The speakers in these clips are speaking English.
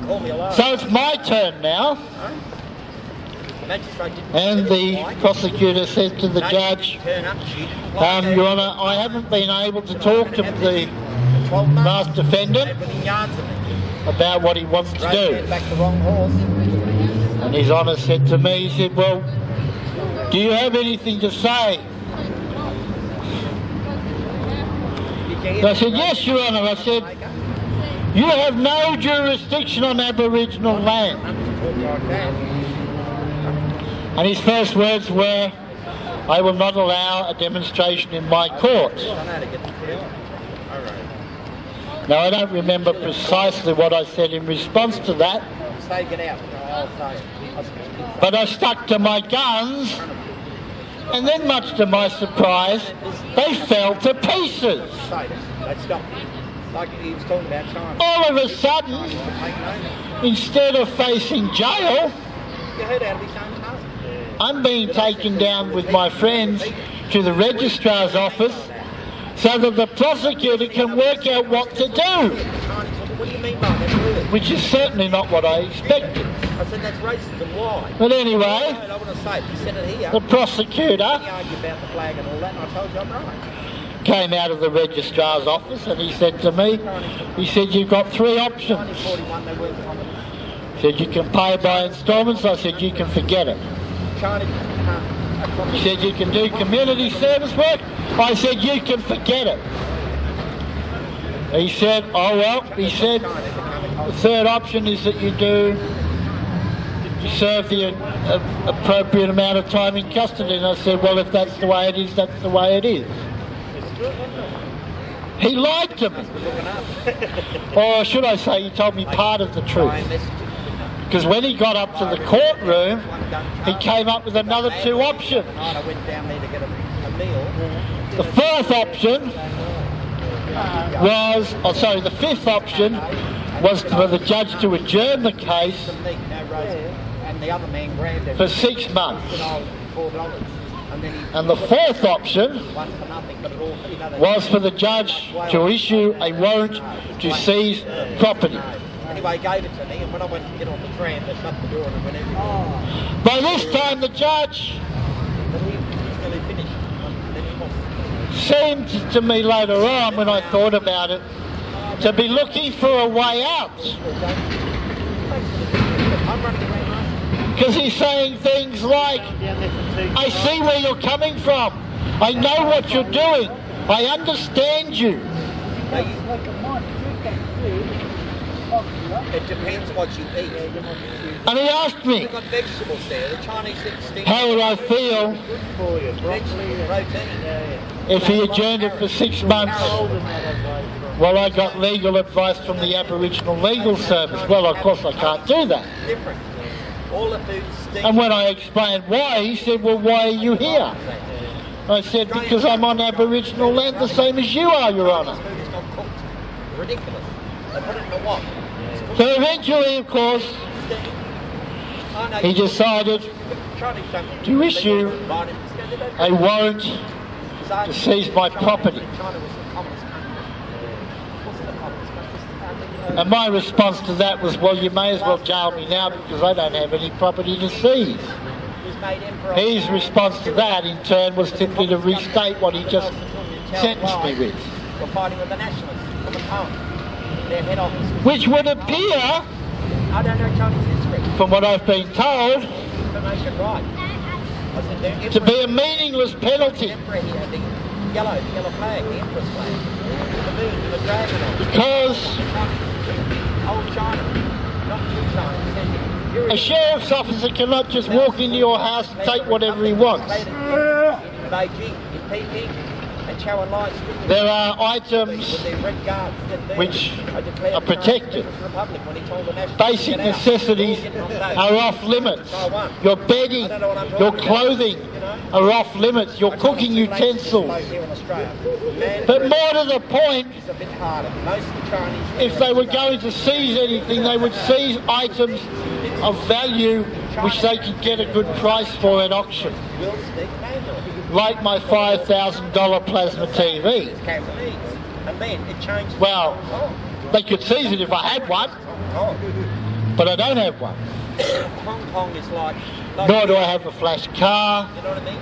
call me alone. So it's my turn now. And the prosecutor said to the judge, Your Honour, I haven't been able to talk to the last defendant about what he wants to do. And His Honour said to me, he said, well, do you have anything to say? And I said, yes, Your Honour. I said, you have no jurisdiction on Aboriginal land. And his first words were, I will not allow a demonstration in my court. Now, I don't remember precisely what I said in response to that, but I stuck to my guns, and then, much to my surprise, they fell to pieces. All of a sudden, instead of facing jail, I'm being taken down with my friends to the registrar's office so that the prosecutor can work out what to do, which is certainly not what I expected. I said that's racism. Why? But anyway, I want to say, he said it here. The prosecutor argue about the flag and all that, and I told you I'm right. Came out of the registrar's office and he said to me, he said, you've got three options. He said, you can pay by instalments. I said, you can forget it. He said, you can do community service work. I said, you can forget it. He said, oh well, he said, the third option is that you serve the appropriate amount of time in custody. And I said, well, if that's the way it is, that's the way it is. He lied to me. Or should I say, he told me part of the truth. Because when he got up to the courtroom, he came up with another two options. The fourth option was, the fifth option was for the judge to adjourn the case for 6 months. And the fourth option was for the judge to issue a warrant to seize property. Anyway, he gave it to me, and when I went to get on the tram, they shut the door and went everywhere. By this time, the judge seemed to me later on, when I thought about it, to be looking for a way out. Because he's saying things like, I see where you're coming from. I know what you're doing. I understand you. It depends what you eat. And he asked me, You've got vegetables there. The Chinese how would I feel if he adjourned it for 6 months? Well, I got legal advice from the Aboriginal Legal Service. Well, of course I can't do that. And when I explained why, he said, well, why are you here? I said, because I'm on Aboriginal land the same as you are, Your Honour. Ridiculous. They put it in the what? So eventually, of course, he decided to issue a warrant to seize my property. And my response to that was, well, you may as well jail me now because I don't have any property to seize. His response to that, in turn, was simply to restate what he just sentenced me with. We're fighting with the nationalists from the poem. Their head office. Which would appear, I don't know Chinese history, from what I've been told, to be a meaningless penalty. The yellow flag, the Empress flag. The moon with a dragon on it. Because Old China, not New China. a sheriff's officer cannot just walk into your house and take whatever he wants. In Beijing, in Peking, and Chow and Lai. There are items which are protected. Basic necessities are off limits. Your bedding, your clothing are off limits. Your cooking utensils. But more to the point, if they were going to seize anything, they would seize items of value which they could get a good price for at auction. Like my $5,000 plasma TV. Well, they could seize it if I had one. but I don't have one. Hong Kong is like Nor do I have a flash car. You know what I mean?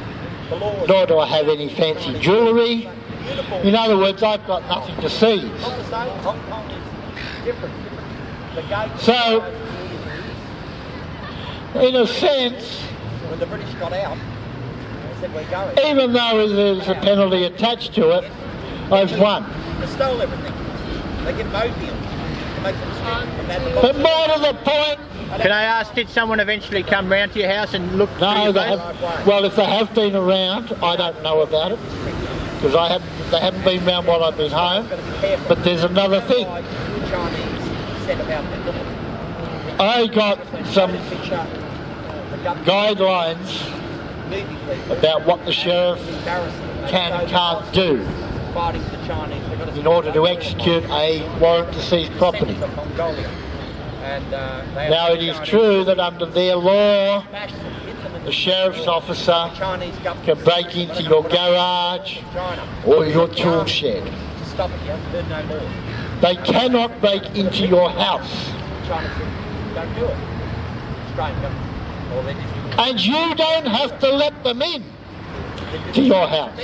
The law is Nor do I have any fancy jewellery. In other words, I've got nothing to seize. not the same. Hong Kong is different. The gates. So, in a sense, When the British got out, they said we're going. even though there's a penalty attached to it, I've won. They stole everything. They give opium to make them sleep. But more to the point, Can I ask, did someone eventually come round to your house and look through no, your they place? have, well, if they have been around, I don't know about it, because they haven't been around while I've been home. But there's another thing. I got some guidelines about what the sheriff can and can't do in order to execute a warrant to seize property. Now, it is true that under their law, the sheriff's officer can break into your garage or your tool shed. They cannot break into your house. And you don't have to let them in to your house.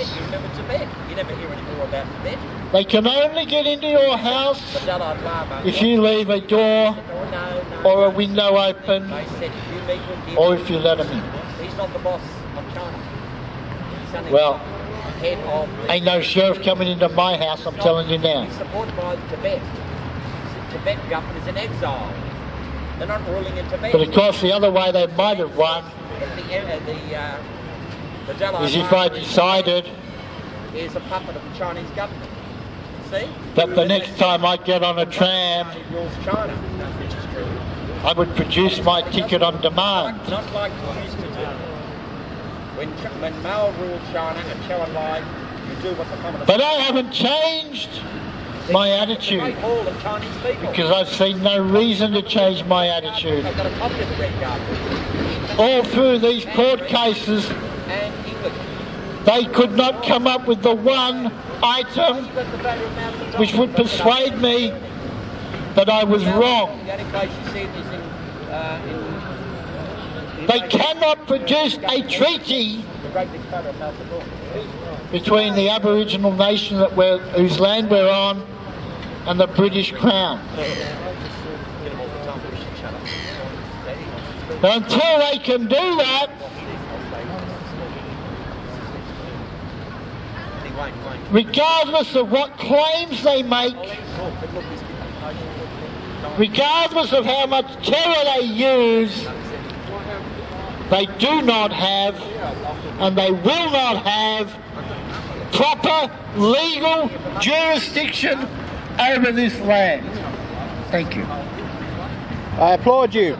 They can only get into your house if you leave a door or a window open, or if you let them in. He's not the boss of China. Well, ain't no sheriff coming into my house, I'm telling you now. He's supported by Tibet. The Tibet government is in exile. They're not ruling in Tibet. But of course, the other way they might have won is if I decided is a puppet of the Chinese government. See? That the next time I get on a tram, I would produce my ticket on demand. Not like you used to do. When Mao ruled China and Chou Enlai, you do what the communists. But I haven't changed my attitude, because I've seen no reason to change my attitude. I've got a copy of the Red Guardian. All through these court cases, And English. they could not come up with the one item which would persuade me that I was wrong. The only place you see it is in They cannot produce a treaty the great big photo of Melbourne. between the Aboriginal nation whose land we're on and the British Crown. But until they can do that, regardless of what claims they make, regardless of how much terror they use, they do not have, and they will not have, proper legal jurisdiction over this land. Thank you. I applaud you.